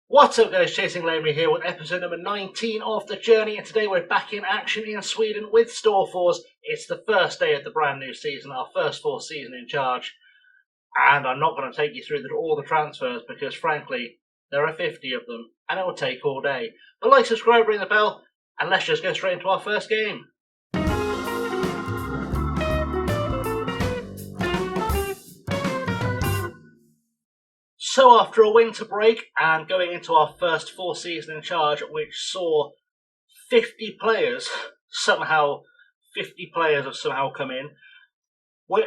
What's up guys, Chasing Lamely here with episode number 19 of The Journey, and today we're back in action in Sweden with Storfors. It's the first day of the brand new season, our first full season in charge, and I'm not going to take you through all the transfers because frankly, there are 50 of them, and it will take all day. But like, subscribe, ring the bell, and let's just go straight into our first game. So after a winter break and going into our first full season in charge, which saw 50 players have somehow come in.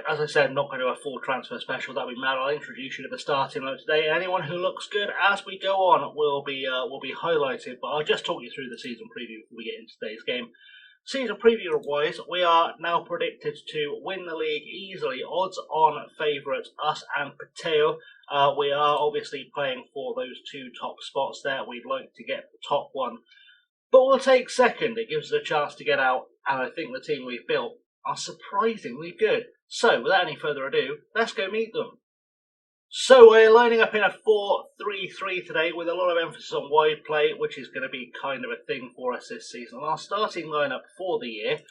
As I said, not going to do a full transfer special. That'll be mad. I'll introduce you to the starting lineup today. Anyone who looks good as we go on will be highlighted. But I'll just talk you through the season preview before we get into today's game. Season preview wise, we are now predicted to win the league easily. Odds on favourites, us and Pateo. We are obviously playing for those two top spots there. We'd like to get the top one, but we'll take second. It gives us a chance to get out, and I think the team we've built are surprisingly good. So without any further ado, let's go meet them. So we're lining up in a 4-3-3 today with a lot of emphasis on wide play, which is going to be kind of a thing for us this season. Our starting lineup for the year,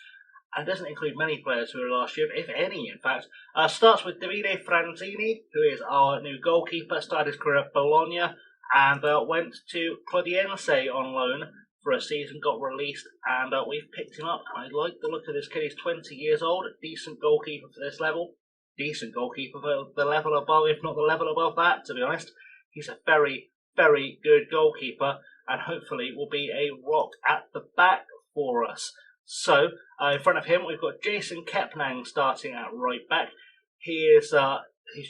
and doesn't include many players who were last year, if any in fact, starts with Davide Franzini, who is our new goalkeeper, started his career at Bologna, and went to Clodiense on loan for a season, got released, and we've picked him up. I like the look of this kid. He's 20 years old, decent goalkeeper for this level. Decent goalkeeper for the level above, if not the level above that, to be honest. He's a very, very good goalkeeper, and hopefully will be a rock at the back for us. So, in front of him, we've got Jason Kepnang starting at right back. He's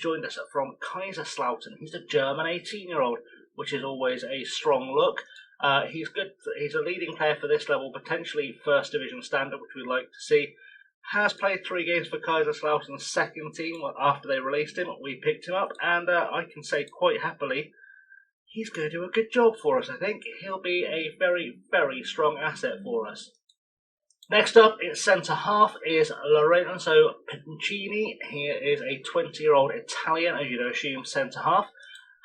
joined us from Kaiserslautern. He's a German 18-year-old, which is always a strong look. He's good. He's a leading player for this level, potentially first division standard, which we'd like to see. Has played 3 games for Kaiserslautern's second team after they released him. We picked him up, and I can say quite happily, he's going to do a good job for us, I think. He'll be a very, very strong asset for us. Next up, in centre-half is Lorenzo Pincini. He is a 20-year-old Italian, as you'd assume, centre-half.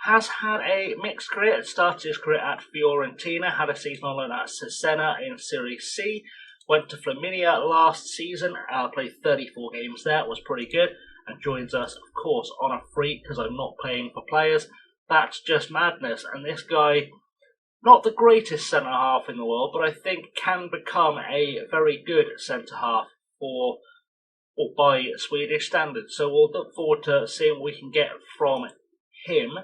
Has had a mixed career. Started his career at Fiorentina, had a season on loan at Cesena in Serie C. Went to Flaminia last season, played 34 games there, was pretty good, and joins us, of course, on a free, because I'm not paying for players. That's just madness, and this guy, not the greatest centre-half in the world, but I think can become a very good centre-half by Swedish standards. So we'll look forward to seeing what we can get from him.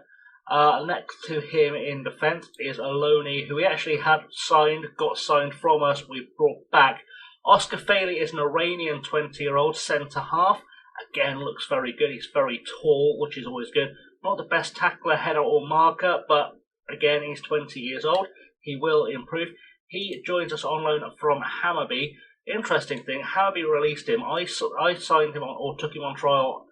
Next to him in defence is Aloni, who we actually got signed from us, we've brought back. Oscar Faley is an Iranian 20-year-old centre-half. Again, looks very good. He's very tall, which is always good. Not the best tackler, header or marker, but again, he's 20 years old. He will improve. He joins us on loan from Hammarby. Interesting thing, Hammarby released him. I signed him or took him on trial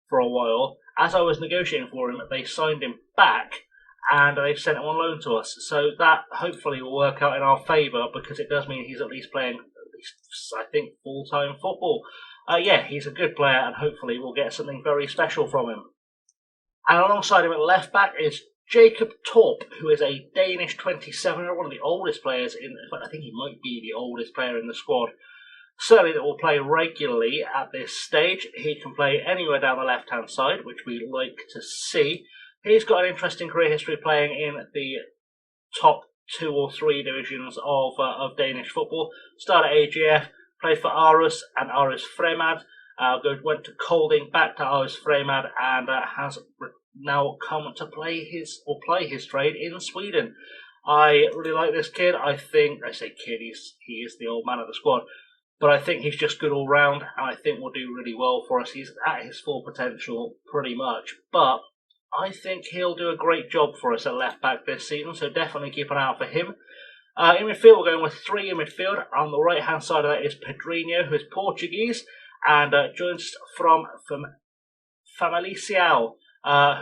for a while. As I was negotiating for him, they signed him back, and they've sent him on loan to us. So that hopefully will work out in our favour, because it does mean he's at least playing, I think, full-time football. Yeah, he's a good player, and hopefully we'll get something very special from him. And alongside him at left back is Jacob Torp, who is a Danish 27-year-old, one of the oldest players in fact, I think he might be the oldest player in the squad. Certainly that will play regularly at this stage. He can play anywhere down the left-hand side, which we like to see. He's got an interesting career history playing in the top 2 or 3 divisions of Danish football. Started at AGF, played for Aarhus and Aarhus Fremad, went to Kolding, back to Aarhus Fremad, and has now come to play his trade in Sweden. I really like this kid. I say kid, he is the old man of the squad. But I think he's just good all round, and I think will do really well for us. He's at his full potential pretty much. But I think he'll do a great job for us at left back this season, so definitely keep an eye out for him. In midfield, we're going with 3 in midfield. On the right-hand side of that is Pedrinho, who is Portuguese, and joins from Famalicão,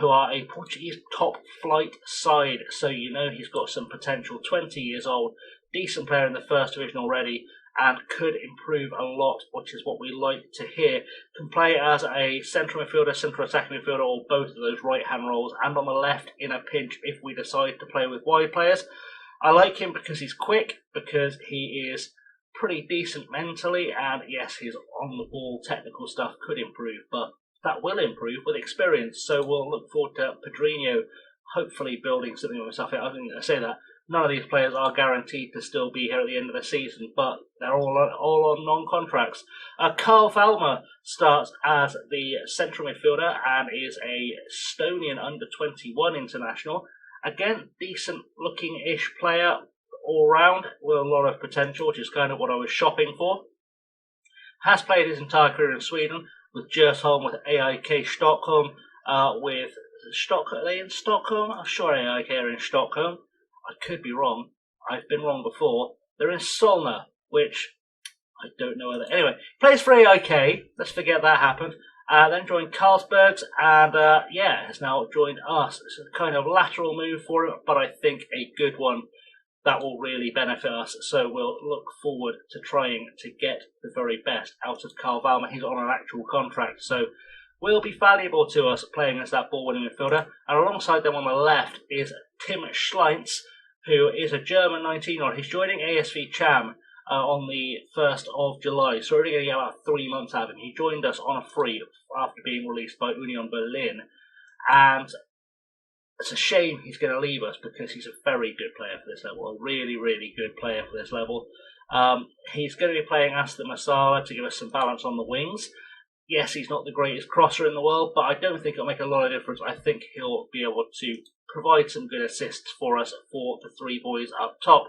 who are a Portuguese top-flight side. So you know he's got some potential. 20 years old, decent player in the first division already, and could improve a lot, which is what we like to hear. Can play as a central midfielder, central attacking midfielder, or both of those right-hand roles, and on the left in a pinch if we decide to play with wide players. I like him because he's quick, because he is pretty decent mentally, and yes, his on-the-ball technical stuff could improve, but that will improve with experience. So we'll look forward to Pedrinho hopefully building something of himself. I think I say that none of these players are guaranteed to still be here at the end of the season, but they're all on non-contracts. Carl Valmer starts as the central midfielder and is a Estonian under-21 international. Again, decent-looking-ish player all round with a lot of potential, which is kind of what I was shopping for. Has played his entire career in Sweden with Djursholm, with AIK Stockholm, with Stockholm. Are they in Stockholm? I'm sure AIK are in Stockholm. I could be wrong. I've been wrong before. They're in Solna, which I don't know whether. Anyway, plays for AIK. Let's forget that happened. Then joined Carlsbergs, and has now joined us. It's a kind of lateral move for him, but I think a good one that will really benefit us. So we'll look forward to trying to get the very best out of Carl Valmer. He's on an actual contract, so will be valuable to us playing as that ball-winning midfielder. And alongside them on the left is Tim Schleintz, who is a German 19-year-old. He's joining ASV Cham on the 1st of July, so we're only going to get about 3 months out of him. He joined us on a free after being released by Union Berlin, and it's a shame he's going to leave us because he's a very good player for this level, a really, really good player for this level. He's going to be playing Aston Masala to give us some balance on the wings. Yes, he's not the greatest crosser in the world, but I don't think it'll make a lot of difference. I think he'll be able to provide some good assists for us for the three boys up top,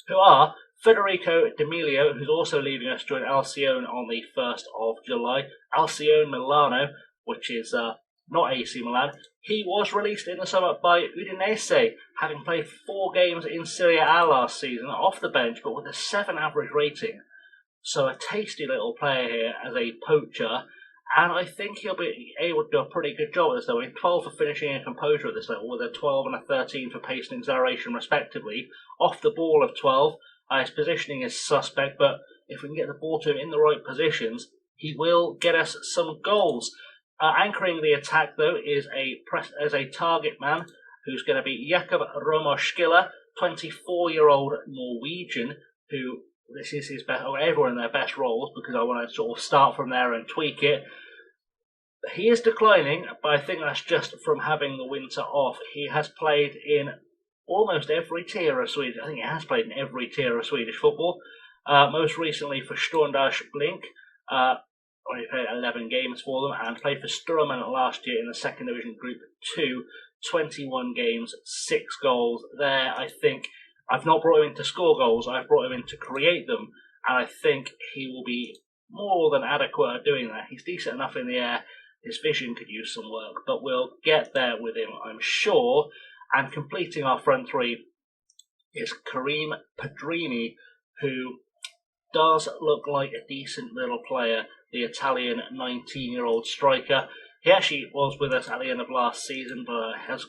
who are Federico D'Amelio, who's also leaving us to join Alcione on the 1st of July. Alcione Milano, which is not AC Milan. He was released in the summer by Udinese, having played 4 games in Serie A last season, off the bench, but with a 7 average rating. So a tasty little player here as a poacher, and I think he'll be able to do a pretty good job at this level. 12 for finishing and composure at this level, with a 12 and a 13 for pace and acceleration respectively. Off the ball of 12, his positioning is suspect, but if we can get the ball to him in the right positions, he will get us some goals. Anchoring the attack, though, is a target man who's going to be Jakob Romoskiller, 24-year-old Norwegian, who this is his best, everyone in their best roles, because I want to sort of start from there and tweak it. He is declining, but I think that's just from having the winter off. He has played in almost every tier of Swedish. I think he has played in every tier of Swedish football. Most recently for Stjärnors Blink. Only played 11 games for them, and played for Strømmen last year in the second division Group 2. 21 games, 6 goals. There, I think, I've not brought him in to score goals, I've brought him in to create them, and I think he will be more than adequate at doing that. He's decent enough in the air, his vision could use some work, but we'll get there with him, I'm sure. And completing our front three is Karim Pedrini, who does look like a decent little player, the Italian 19-year-old striker. He actually was with us at the end of last season, but has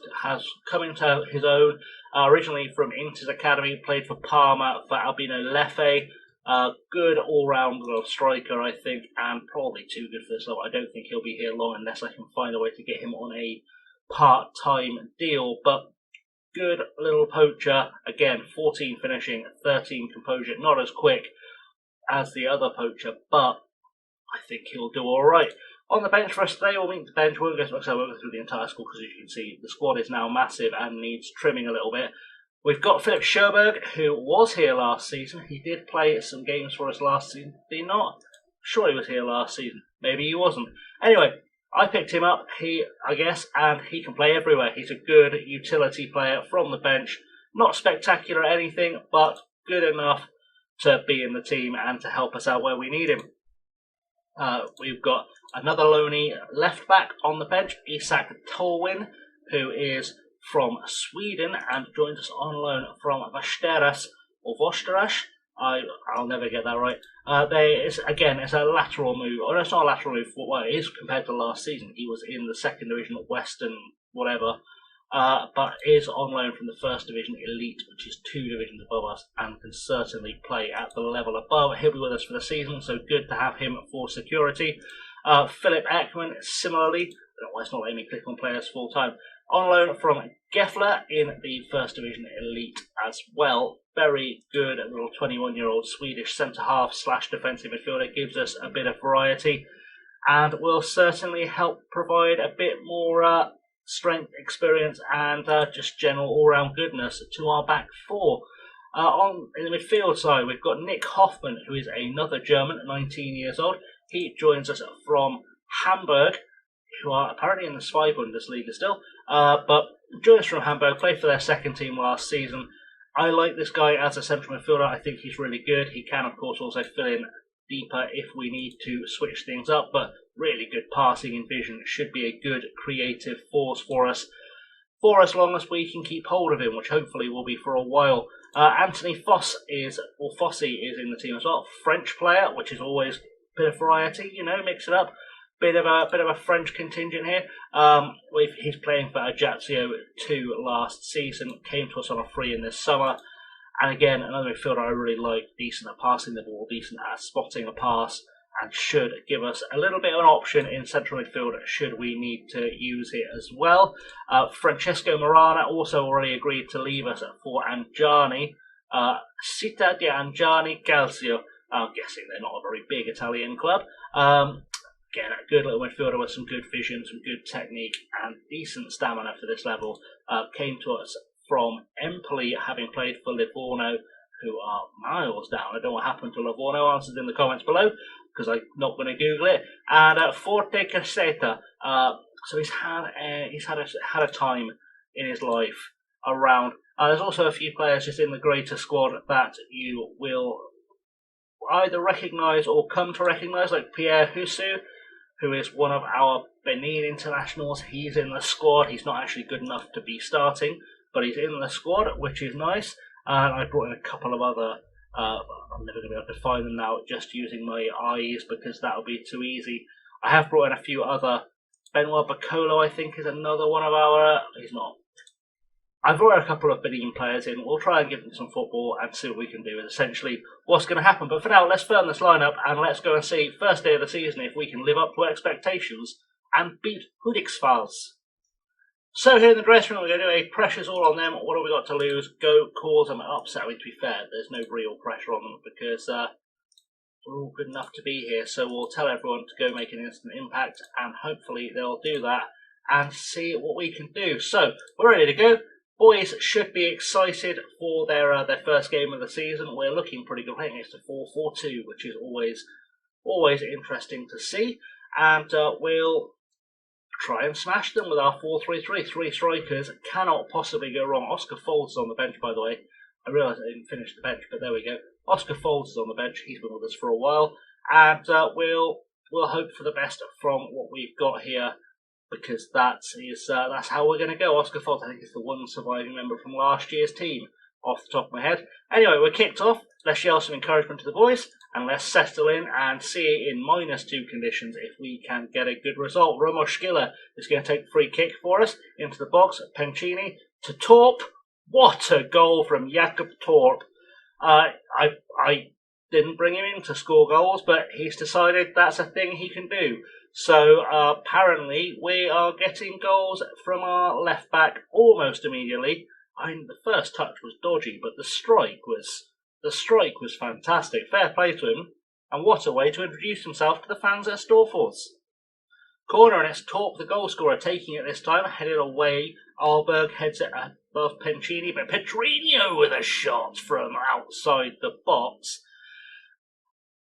come into his own. Originally from Inter's academy, played for Parma, for Albino Leffe. Good all-round little striker, I think, and probably too good for this level. I don't think he'll be here long unless I can find a way to get him on a part-time deal, but good little poacher. Again, 14 finishing, 13 composure, not as quick as the other poacher, but I think he'll do all right. On the bench for us today, we'll meet the bench. We'll go through the entire squad because, as you can see, the squad is now massive and needs trimming a little bit. We've got Philip Sjöberg, who was here last season. He did play some games for us last season. Did he not? Sure, he was here last season. Maybe he wasn't. Anyway, I picked him up, I guess, and he can play everywhere. He's a good utility player from the bench. Not spectacular at anything, but good enough to be in the team and to help us out where we need him. We've got another loanee left back on the bench, Isak Tolwin, who is from Sweden and joins us on loan from Västerås or Västerås. I'll never get that right. It's a lateral move. Or it's not a lateral move. Well, it is compared to last season. He was in the second division at Western, whatever. but is on loan from the First Division Elite, which is 2 divisions above us, and can certainly play at the level above. He'll be with us for the season, so good to have him for security. Philip Ekman, similarly, it's not letting me click on players full time, on loan from Gefler in the First Division Elite as well. Very good little 21-year-old Swedish centre-half / defensive midfielder, gives us a bit of variety and will certainly help provide a bit more strength, experience and just general all-round goodness to our back four. In the midfield side, we've got Nick Hoffman, who is another German, 19 years old. He joins us from Hamburg, who are apparently in the Zwei Bundesliga still, but joins us from Hamburg, played for their second team last season. I like this guy as a central midfielder. I think he's really good. He can, of course, also fill in deeper if we need to switch things up, but really good passing and vision. Should be a good creative force for us for as long as we can keep hold of him, which hopefully will be for a while. Anthony Fossey is in the team as well. French player, which is always a bit of variety, mix it up. Bit of a French contingent here. He's playing for Ajaccio 2 last season. Came to us on a free in this summer. And again, another midfielder I really like. Decent at passing the ball, decent at spotting a pass, and should give us a little bit of an option in central midfield should we need to use it as well. Francesco Morana also already agreed to leave us for Angiani. Città di Angiani Calcio. I'm guessing they're not a very big Italian club. Again, a good little midfielder with some good vision, some good technique, and decent stamina for this level. Came to us from Empoli, having played for Livorno, who are miles down. I don't know what happened to Livorno. Answers in the comments below, because I'm not going to Google it. And Forte Caseta. So he's had a time in his life around. There's also a few players just in the greater squad that you will either recognise or come to recognise, like Pierre Husu, who is one of our Benin internationals. He's in the squad. He's not actually good enough to be starting, but he's in the squad, which is nice. And I brought in a couple of other, I'm never going to be able to find them now just using my eyes because that'll be too easy. I have brought in a few other. Benoit Bacolo, I think, is another one of our, he's not. I've brought a couple of Benin players in. We'll try and give them some football and see what we can do with essentially what's going to happen. But for now, let's firm this lineup and let's go and see, first day of the season, if we can live up to expectations and beat Hudiksvalls. So here in the dressing room, we're going to do a pressures all on them. What have we got to lose? Go cause them an upset. I mean, to be fair, there's no real pressure on them because we're all good enough to be here. So we'll tell everyone to go make an instant impact and hopefully they'll do that and see what we can do. So we're ready to go. Boys should be excited for their first game of the season. We're looking pretty good. Playing against a 4-4-2, which is always interesting to see. And we'll try and smash them with our 4-3-3. 3 strikers cannot possibly go wrong. Oscar Folds is on the bench, by the way. I realise I didn't finish the bench, but there we go. Oscar Folds is on the bench. He's been with us for a while, and we'll hope for the best from what we've got here. Because that's how we're going to go. Oscar Folds, I think, is the one surviving member from last year's team, off the top of my head. Anyway, we're kicked off. Let's yell some encouragement to the boys, and let's settle in and see in -2 conditions if we can get a good result. Romo Schiller is going to take the free kick for us into the box. Pencini to Torp. What a goal from Jakob Torp. I didn't bring him in to score goals, but he's decided that's a thing he can do. So apparently we are getting goals from our left back almost immediately. I mean, the first touch was dodgy, but the strike was fantastic. Fair play to him, and what a way to introduce himself to the fans at Storfors. Corner, and it's Torp, the goal scorer, taking it this time, headed away. Alberg heads it above Pencini, but Pedrinho with a shot from outside the box.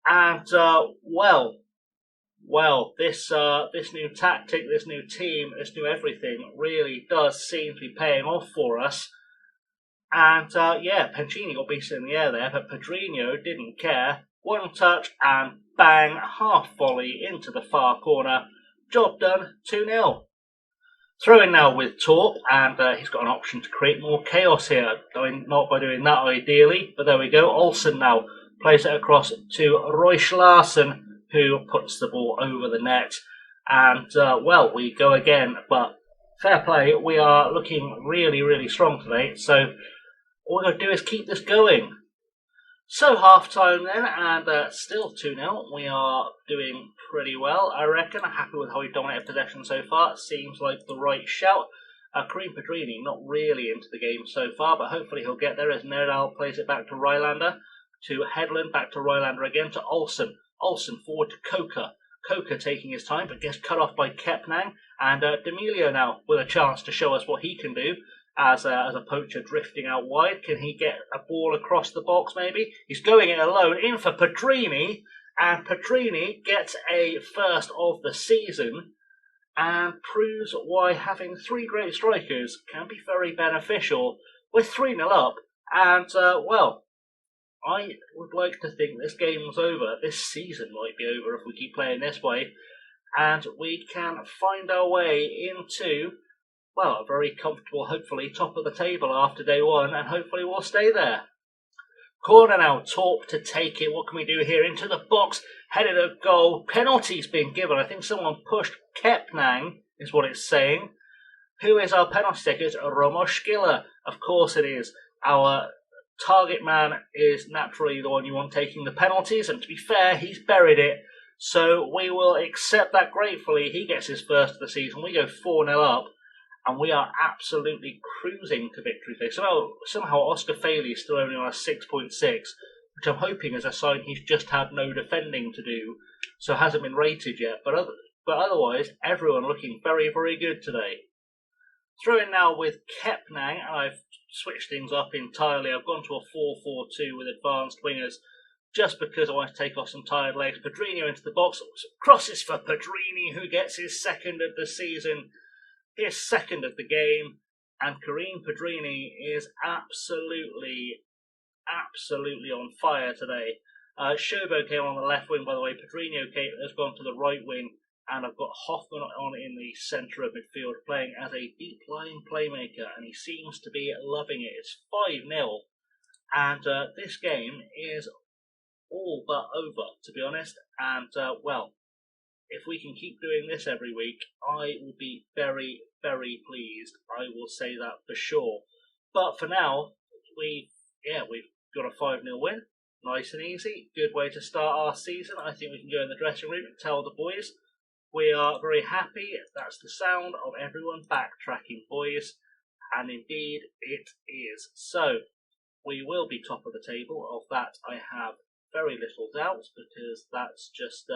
And well, this new tactic, this new team, this new everything really does seem to be paying off for us. And yeah, Pencini got beaten in the air there, but Pedrinho didn't care. One touch and bang, half volley into the far corner. Job done, 2-0. Throw in now with Torp, and he's got an option to create more chaos here. Not by doing that ideally, but there we go. Olsen now plays it across to Royce Larsen, who puts the ball over the net. And, well, we go again, but fair play. We are looking really, really strong today. So all we've got to do is keep this going. So half time then, and still 2-0. We are doing pretty well, I reckon. I'm happy with how we've dominated possession so far. Seems like the right shout. Kareem Pedrini not really into the game so far, but hopefully he'll get there as Nerdal plays it back to Rylander, to Headland, back to Rylander again, to Olsen. Olsen forward to Coker. Coker taking his time, but gets cut off by Kepnang, and D'Amelio now with a chance to show us what he can do as a poacher drifting out wide. Can he get a ball across the box maybe? He's going it alone, in for Pedrini, and Pedrini gets a first of the season, and proves why having three great strikers can be very beneficial. We're 3-0 up, and, well, I would like to think this game's over. This season might be over if we keep playing this way, and we can find our way into, well, a very comfortable, hopefully, top of the table after day one, and hopefully we'll stay there. Corner now, Torp to take it. What can we do here? Into the box, headed a goal. Penalties being given. I think someone pushed Kepnang, is what it's saying. Who is our penalty taker? It's Romoshkila. Of course it is. Our target man is naturally the one you want taking the penalties, and to be fair, he's buried it. So we will accept that gratefully. He gets his first of the season. We go 4-0 up. And we are absolutely cruising to victory today. Somehow Oscar Faley is still only on a 6.6, which I'm hoping is a sign he's just had no defending to do, so hasn't been rated yet. But otherwise, everyone looking very, very good today. Throw in now with Kepnang, and I've switched things up entirely. I've gone to a 4-4-2 with advanced wingers, just because I want to take off some tired legs. Pedrini into the box, crosses for Pedrini, who gets his second of the season. His second of the game, and Kareem Pedrini is absolutely on fire today. Shobo came on the left wing, by the way. Pedrini has gone to the right wing, and I've got Hoffman on in the centre of midfield, playing as a deep-lying playmaker, and he seems to be loving it. It's 5-0, and this game is all but over, to be honest, and, well, if we can keep doing this every week, I will be very, very pleased. I will say that for sure. But for now, we've got a 5-0 win. Nice and easy. Good way to start our season. I think we can go in the dressing room and tell the boys we are very happy. That's the sound of everyone backtracking, boys. And indeed, it is. So, we will be top of the table. Of that, I have very little doubt, because that's just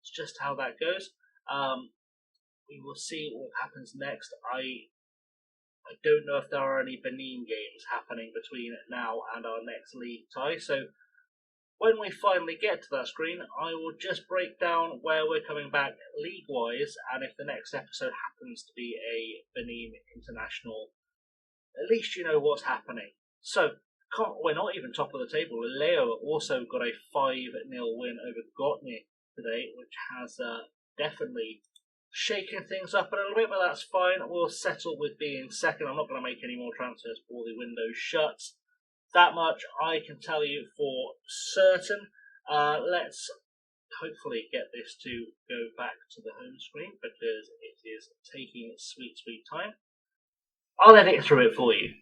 it's just how that goes. We will see what happens next. I don't know if there are any Benin games happening between now and our next league tie. So when we finally get to that screen, I will just break down where we're coming back league-wise, and if the next episode happens to be a Benin international, at least you know what's happening. So we're not even top of the table. Leo also got a 5-0 win over Gotny today, which has definitely shaken things up a little bit, but that's fine. We'll settle with being second. I'm not going to make any more transfers before the window shuts. That much I can tell you for certain. Let's hopefully get this to go back to the home screen, because it is taking its sweet, sweet time. I'll edit through it for you.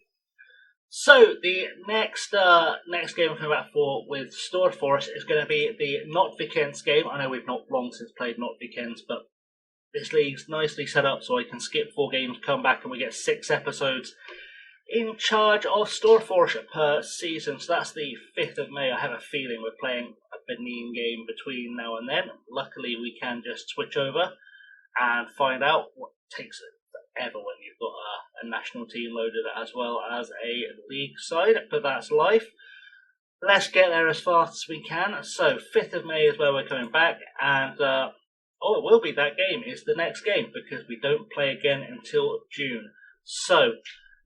So the next game we're coming back for with Storfors is going to be the Not Vikens game. I know we've not long since played Not Vikens, but this league's nicely set up so I can skip 4 games, come back, and we get 6 episodes in charge of Storfors per season. So that's the 5th of May. I have a feeling we're playing a Benin game between now and then. Luckily, we can just switch over and find out what takes ever when you've got a national team loaded as well as a league side, but that's life. Let's get there as fast as we can. So 5th of May is where we're coming back, and it will be that game is the next game, because we don't play again until June. So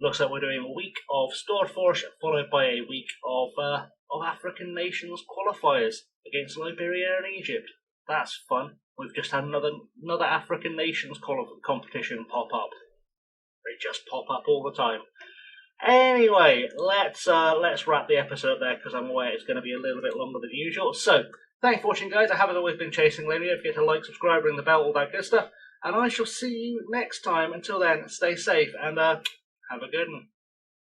looks like we're doing a week of Storfors followed by a week of African nations qualifiers against Liberia and Egypt. That's fun. We've just had another African nations competition pop up. They just pop up all the time. Anyway, let's wrap the episode there, because I'm aware it's going to be a little bit longer than usual. So, thanks for watching, guys. I have, as always, been Chasing Linear. Don't forget to like, subscribe, ring the bell, all that good stuff. and I shall see you next time. Until then, stay safe and have a good one.